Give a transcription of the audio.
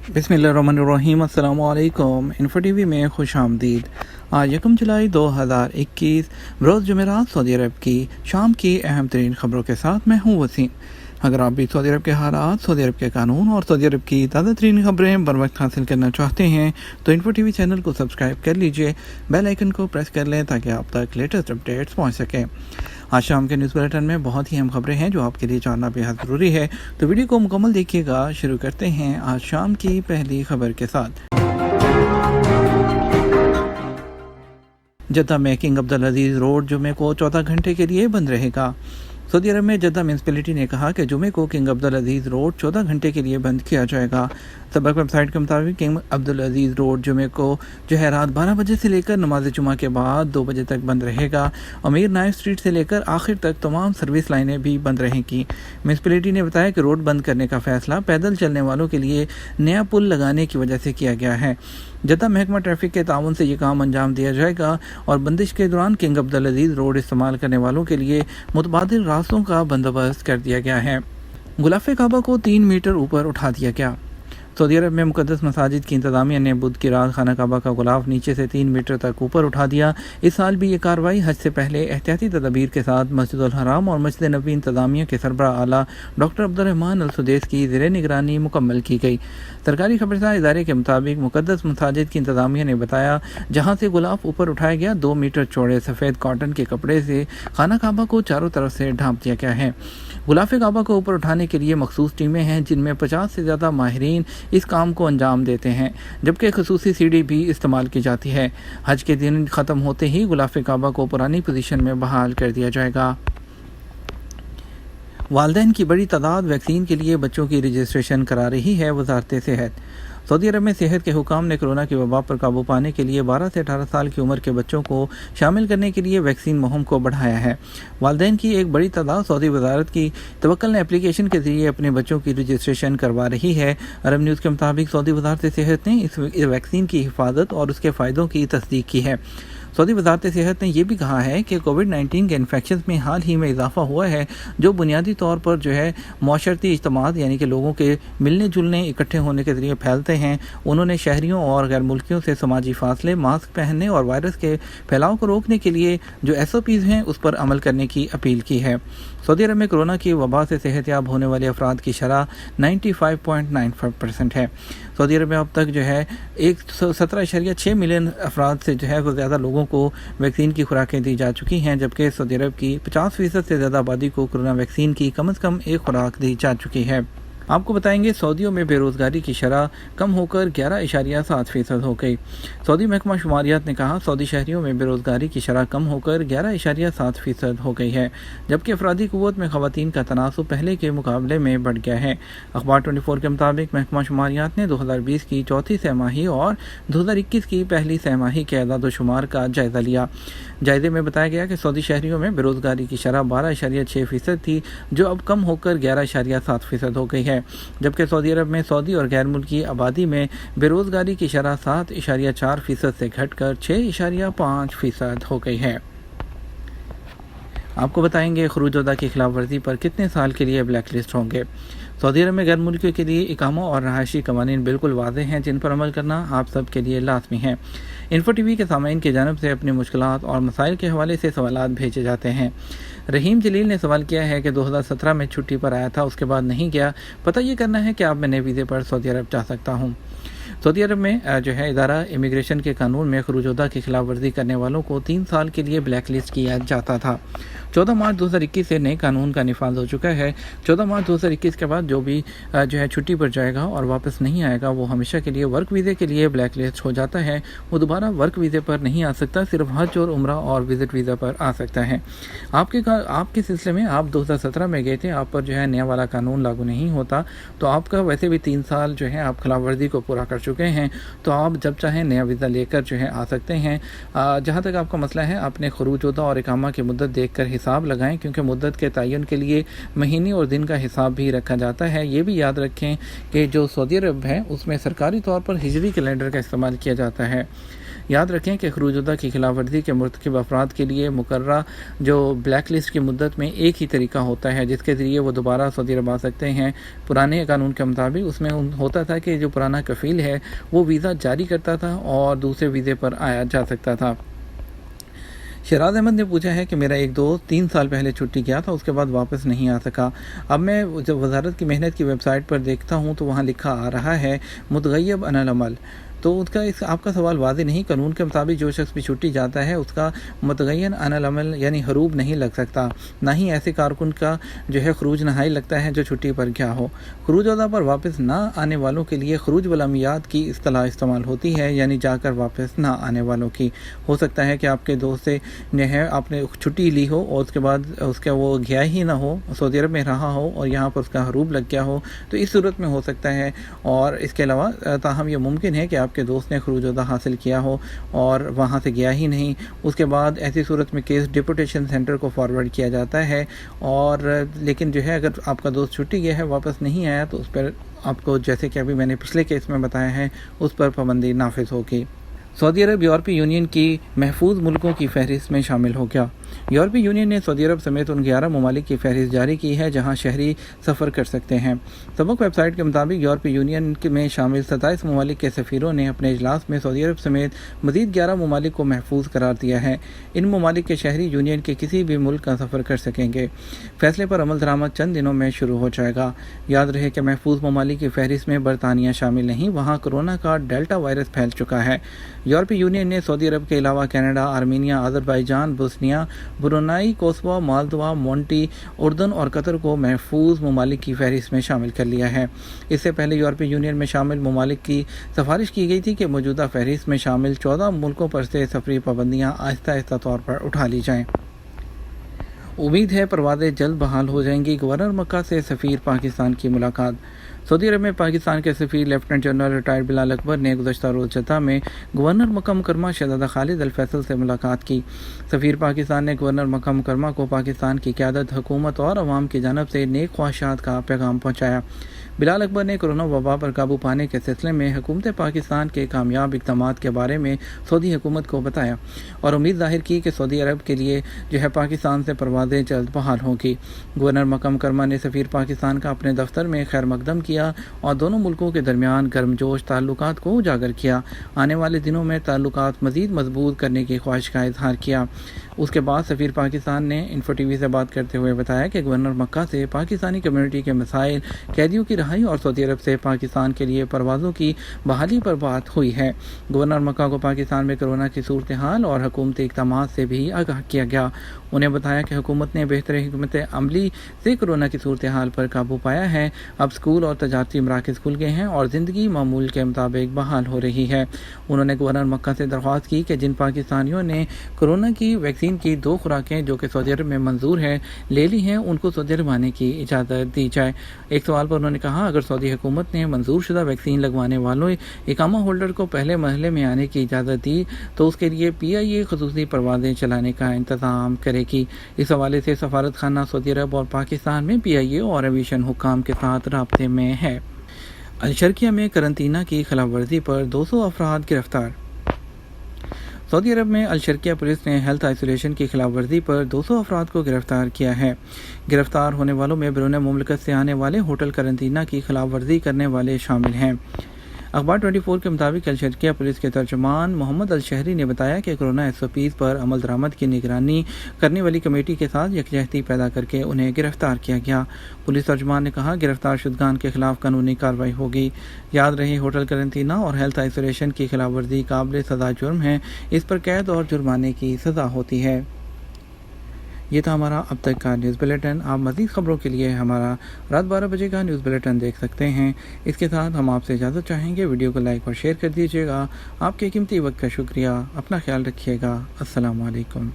बिस्मिल्लाहिर्रहमानिर्रहीम। अस्सलाम वालेकुम। इन्फो टीवी में खुश आमदीद। आज 1 जुलाई 2021 रोज़ जुमेरात सऊदी अरब की शाम की अहम तरीन ख़बरों के साथ मैं हूँ वसीम। अगर आप भी सऊदी अरब के हालात, सऊदी अरब के कानून और सऊदी अरब की ताज़ा तरीन ख़बरें बर वक्त हासिल करना चाहते हैं तो इन्फो टीवी चैनल को सब्सक्राइब कर लीजिए, बेल आइकन को प्रेस कर लें ताकि आप तक लेटेस्ट अपडेट्स पहुँच सकें। आज शाम के न्यूज़ बुलेटिन में बहुत ही अहम खबरें हैं जो आपके लिए जानना बेहद ज़रूरी है, तो वीडियो को मुकम्मल देखिएगा। शुरू करते हैं आज शाम की पहली खबर के साथ। जद्दा में किंग अब्दुल अजीज़ रोड जुमे को 14 घंटे के लिए बंद रहेगा। सऊदी अरब में जद्दा म्यूनसिपैलिटी ने कहा कि जुमे को किंग अब्दुल अजीज़ रोड 14 घंटे के लिए बंद किया जाएगा। सबक वेबसाइट के मुताबिक किंग अब्दुल अजीज़ रोड जुमे को रात 12 बजे से लेकर नमाज जुमा के बाद 2 बजे तक बंद रहेगा। अमीर नाइफ स्ट्रीट से लेकर आखिर तक तमाम सर्विस लाइनें भी बंद रहेंगी। म्यूनसिपैलिटी ने बताया कि रोड बंद करने का फैसला पैदल चलने वालों के लिए नया पुल लगाने की वजह से किया गया है। जद्दा महकमा ट्रैफिक के ताउन से ये काम अंजाम दिया जाएगा और बंदिश के दौरान किंग अब्दुल अजीज़ रोड इस्तेमाल करने वालों के लिए मुतबादिल रास्तों का बंदोबस्त कर दिया गया है। गुलाफ़े काबा को 3 मीटर ऊपर उठा दिया गया। सऊदी अरब में मुक़द्दस मसाजिद की इंतज़ामिया ने बुध की रात खाना काबा का गुलाफ नीचे से 3 मीटर तक ऊपर उठा दिया। इस साल भी ये कार्रवाई हज से पहले एहतियाती तदबीर के साथ मस्जिदुल हराम और मस्जिद नबी इंतज़ामिया के सरबरा आला डॉक्टर अब्दुर्रहमान अल सुदैस की ज़ेरे निगरानी मुकम्मल की गई। सरकारी खबरसार इदारे के मुताबिक मुक़द्दस मसाजिद की इंतज़ामिया ने बताया, जहाँ से गुलाफ ऊपर उठाया गया 2 मीटर चौड़े सफ़ेद कॉटन के कपड़े से खाना काबा को चारों तरफ से ढांप दिया गया है। गुलाफ़े काबा को ऊपर उठाने के लिए मखसूस टीमें हैं जिनमें 50 से ज़्यादा माहिरीन इस काम को अंजाम देते हैं, जबकि खसूसी सीढ़ी भी इस्तेमाल की जाती है। हज के दिन ख़त्म होते ही गुलाफ़े काबा को पुरानी पोजीशन में बहाल कर दिया जाएगा। वालिदैन की बड़ी तादाद वैक्सीन के लिए बच्चों की रजिस्ट्रेशन करा रही है वजारत सेहत। सऊदी अरब में सेहत के हुकाम ने कोरोना की वबा पर काबू पाने के लिए 12 से 18 साल की उम्र के बच्चों को शामिल करने के लिए वैक्सीन मुहिम को बढ़ाया है। वालिदैन की एक बड़ी तादाद सऊदी वजारत की तवक्कल ने एप्लीकेशन के जरिए अपने बच्चों की रजिस्ट्रेशन करवा रही है। अरब न्यूज़ के मुताबिक सऊदी वजारत सेहत ने इस वैक्सीन की हिफाजत और उसके फ़ायदों की तस्दीक की है। सऊदी वजारत सेहत ने यह भी कहा है कि कोविड-19 के इन्फेक्शन में हाल ही में इजाफा हुआ है, जो बुनियादी तौर पर मौशरती इज्तिमात यानी कि लोगों के मिलने जुलने इकट्ठे होने के जरिए फैलते हैं। उन्होंने शहरियों और गैर मुल्कियों से समाजी फासले, मास्क पहनने और वायरस के फैलाव को रोकने के लिए जो SOPs हैं उस पर अमल करने की अपील की है। सऊदी अरब में कोरोना की वबा से सेहतयाब होने वाले अफराद की शरह 95.95% है। सऊदी अरब में अब तक 117.6 मिलियन अफराद से ज़्यादा लोगों को वैक्सीन की खुराकें दी जा चुकी हैं, जबकि सऊदी अरब की 50% से ज़्यादा आबादी को कोरोना वैक्सीन की कम से कम एक खुराक दी जा चुकी है। आपको बताएंगे सऊदियों में बेरोज़गारी की शरह कम होकर 11.7% हो गई। सऊदी महकमा शुमारियात ने कहा, सऊदी शहरियों में बेरोज़गारी की शरह कम होकर 11.7% हो गई है, जबकि अफरादी क़ुव्वत में ख़वातीन का तनासुब पहले के मुकाबले में बढ़ गया है। अखबार 24 के मुताबिक महकमा शुमारियात ने 2020 की चौथी सहमाही और 2021 की पहली सहमाही के अदाद शुमार का जायज़ा लिया। जायज़े में बताया गया कि सऊदी शहरियों में बेरोज़गारी की शरह 12.6% थी, जो अब कम होकर 11.7% हो गई है, जबकि सऊदी अरब में सऊदी और गैर मुल्की आबादी में बेरोज़गारी की शरह 7.4% से घटकर 6.5% हो गई है। आपको बताएंगे खरूज-ओ-दा की खिलाफ वर्जी पर कितने साल के लिए ब्लैक लिस्ट होंगे। सऊदी अरब में गैर मुल्कियों के लिए इकामा और रहायशी कवानीन बिल्कुल वाज़ेह हैं, जिन पर अमल करना आप सब के लिए लाजमी है। इन्फो टीवी के सामाईन की जानब से अपनी मुश्किलात और मसाइल के हवाले से सवालात भेजे जाते हैं। रहीम जलील ने सवाल किया है कि 2017 में छुट्टी पर आया था, उसके बाद नहीं गया, पता ये करना है कि आप मैं नए वीज़े पर सऊदी अरब जा सकता हूँ। सऊदी अरब में इदारा इमिग्रेशन के कानून में खरूज-ओ-दा की खिलाफ वर्जी करने वालों को 3 साल के लिए ब्लैक लिस्ट किया जाता था। 14 मार्च 2021 से नए कानून का निफाज हो चुका है। 14 मार्च 2021 के बाद जो भी छुट्टी पर जाएगा और वापस नहीं आएगा, वो हमेशा के लिए वर्क वीज़े के लिए ब्लैक लिस्ट हो जाता है। वो दोबारा वर्क वीज़े पर नहीं आ सकता, सिर्फ हज और उम्रा और विज़िट वीज़ा पर आ सकता है। आपके सिलसिले में आप 2017 में गए थे, आप पर नया वाला कानून लागू नहीं होता, तो आपका वैसे भी 3 साल आप खिलाफ वर्जी को पूरा कर चुके हैं, तो आप जब चाहें नया वीज़ा लेकर आ सकते हैं। जहाँ तक आपका मसला है, आपने खरूज-ओ-दा और इकामा की मुद्दत देखकर हिसाब लगाएं, क्योंकि मुद्दत के तयन के लिए महीने और दिन का हिसाब भी रखा जाता है। ये भी याद रखें कि जो सऊदी अरब है उसमें सरकारी तौर पर हिजरी कैलेंडर का इस्तेमाल किया जाता है। یاد رکھیں کہ خروج عہدہ کی خلاف ورزی کے مرتکب افراد کے لیے مقررہ جو بلیک لسٹ کی مدت میں ایک ہی طریقہ ہوتا ہے جس کے ذریعے وہ دوبارہ سعودی عرب آ سکتے ہیں۔ پرانے قانون کے مطابق اس میں ہوتا تھا کہ جو پرانا کفیل ہے وہ ویزا جاری کرتا تھا اور دوسرے ویزے پر آیا جا سکتا تھا۔ شیراز احمد نے پوچھا ہے کہ میرا ایک دوست 3 سال پہلے چھٹی گیا تھا، اس کے بعد واپس نہیں آ سکا۔ اب میں جب وزارت کی محنت کی ویب سائٹ پر دیکھتا ہوں تو وہاں لکھا آ رہا ہے متغیب عن العمل۔ تو آپ کا سوال واضح نہیں۔ قانون کے مطابق جو شخص بھی چھٹی جاتا ہے اس کا متغین عن العمل یعنی حروب نہیں لگ سکتا، نہ ہی ایسے کارکن کا جو ہے خروج نہائی لگتا ہے جو چھٹی پر گیا ہو۔ خروج عہدہ پر واپس نہ آنے والوں کے لیے خروج والامیات کی اصطلاح استعمال ہوتی ہے، یعنی جا کر واپس نہ آنے والوں کی۔ ہو سکتا ہے کہ آپ کے دوست سے آپ نے چھٹی لی ہو اور اس کے بعد اس کا وہ گیا ہی نہ ہو، سعودی عرب میں رہا ہو اور یہاں پر اس کا حروب لگ گیا ہو، تو اس صورت میں ہو سکتا ہے۔ اور اس کے علاوہ تاہم یہ ممکن ہے کہ آپ کے دوست نے خروج عہدہ حاصل کیا ہو اور وہاں سے گیا ہی نہیں، اس کے بعد ایسی صورت میں کیس ڈپورٹیشن سینٹر کو فارورڈ کیا جاتا ہے، اور لیکن جو ہے اگر آپ کا دوست چھٹی گیا ہے واپس نہیں آیا تو اس پر آپ کو جیسے کہ ابھی میں نے پچھلے کیس میں بتایا ہے اس پر پابندی نافذ ہوگی۔ سعودی عرب یورپی یونین کی محفوظ ملکوں کی فہرست میں شامل ہو گیا۔ یورپی یونین نے سعودی عرب سمیت ان 11 ممالک کی فہرست جاری کی ہے جہاں شہری سفر کر سکتے ہیں۔ سبق ویب سائٹ کے مطابق یورپی یونین میں شامل 27 ممالک کے سفیروں نے اپنے اجلاس میں سعودی عرب سمیت مزید 11 ممالک کو محفوظ قرار دیا ہے۔ ان ممالک کے شہری یونین کے کسی بھی ملک کا سفر کر سکیں گے۔ فیصلے پر عمل درآمد چند دنوں میں شروع ہو جائے گا۔ یاد رہے کہ محفوظ ممالک کی فہرست میں برطانیہ شامل نہیں، وہاں کورونا کا ڈیلٹا وائرس پھیل چکا ہے۔ یورپی یونین نے سعودی عرب کے علاوہ Canada, Armenia, Azerbaijan, Bosnia, Brunei, Kosovo, Moldova, Monte, اردن اور قطر کو محفوظ ممالک کی فہرست میں شامل کر لیا ہے۔ اس سے پہلے یورپی یونین میں شامل ممالک کی سفارش کی گئی تھی کہ موجودہ فہرست میں شامل 14 ملکوں پر سے سفری پابندیاں آہستہ آہستہ طور پر اٹھا لی جائیں۔ امید ہے پروازیں جلد بحال ہو جائیں گی۔ گورنر مکہ سے سفیر پاکستان کی ملاقات۔ سعودی عرب میں پاکستان کے سفیر لیفٹیننٹ جنرل ریٹائرڈ بلال اکبر نے گزشتہ روز جدہ میں گورنر مکہ مکرمہ شہزادہ خالد الفیصل سے ملاقات کی۔ سفیر پاکستان نے گورنر مکہ مکرمہ کو پاکستان کی قیادت، حکومت اور عوام کی جانب سے نیک خواہشات کا پیغام پہنچایا۔ بلال اکبر نے کورونا وبا پر قابو پانے کے سلسلے میں حکومت پاکستان کے کامیاب اقدامات کے بارے میں سعودی حکومت کو بتایا اور امید ظاہر کی کہ سعودی عرب کے لیے جو ہے پاکستان سے پروازیں جلد بحال ہوں گی۔ گورنر مکہ مکرمہ نے سفیر پاکستان کا اپنے دفتر میں خیر مقدم کیا اور دونوں ملکوں کے درمیان گرمجوش تعلقات کو اجاگر کیا۔ آنے والے دنوں میں تعلقات مزید مضبوط کرنے کی خواہش کا اظہار کیا۔ اس کے بعد سفیر پاکستان نے انفو ٹی وی سے بات کرتے ہوئے بتایا کہ گورنر مکہ سے پاکستانی کمیونٹی کے مسائل، قیدیوں کی رہائی اور سعودی عرب سے پاکستان کے لیے پروازوں کی بحالی پر بات ہوئی ہے۔ گورنر مکہ کو پاکستان میں کورونا کی صورتحال اور حکومتی اقدامات سے بھی آگاہ کیا گیا۔ انہیں بتایا کہ حکومت نے بہتر حکمت عملی سے کورونا کی صورتحال پر قابو پایا ہے۔ اب اسکول اور تجارتی مراکز کھل گئے ہیں اور زندگی معمول کے مطابق بحال ہو رہی ہے۔ انہوں نے گورنر مکہ سے درخواست کی کہ جن پاکستانیوں نے کورونا کی ویکسین کی 2 خوراکیں جو کہ سعودی عرب میں منظور ہیں لے لی ہیں، ان کو سعودی عرب آنے کی اجازت دی جائے۔ ایک سوال پر انہوں نے کہا اگر سعودی حکومت نے منظور شدہ ویکسین لگوانے والوں اقامہ ہولڈر کو پہلے مرحلے میں آنے کی اجازت دی تو اس کے لیے PIA خصوصی پروازیں چلانے کا انتظام کرے گی۔ اس حوالے سے سفارت خانہ سعودی عرب اور پاکستان میں PIA اور ایویشن حکام کے ساتھ رابطے میں ہے۔ الشرقیہ میں قرنطینہ کی خلاف ورزی پر 200 افراد گرفتار۔ سعودی عرب میں الشرقیہ پولیس نے ہیلتھ آئسولیشن کی خلاف ورزی پر 200 افراد کو گرفتار کیا ہے۔ گرفتار ہونے والوں میں بیرون مملکت سے آنے والے ہوٹل قرنطینہ کی خلاف ورزی کرنے والے شامل ہیں۔ اخبار 24 کے مطابق الشرقیہ پولیس کے ترجمان محمد الشہری نے بتایا کہ کورونا SOPs پر عمل درآمد کی نگرانی کرنے والی کمیٹی کے ساتھ یکجہتی پیدا کر کے انہیں گرفتار کیا گیا۔ پولیس ترجمان نے کہا گرفتار شدگان کے خلاف قانونی کارروائی ہوگی۔ یاد رہے ہوٹل قرنطینہ اور ہیلتھ آئسولیشن کی خلاف ورزی قابل سزا جرم ہے، اس پر قید اور جرمانے کی سزا ہوتی ہے۔ یہ تھا ہمارا اب تک کا نیوز بلیٹن۔ آپ مزید خبروں کے لیے ہمارا رات 12 بجے کا نیوز بلیٹن دیکھ سکتے ہیں۔ اس کے ساتھ ہم آپ سے اجازت چاہیں گے، ویڈیو کو لائک اور شیئر کر دیجیے گا۔ آپ کے قیمتی وقت کا شکریہ۔ اپنا خیال رکھیے گا۔ السلام علیکم۔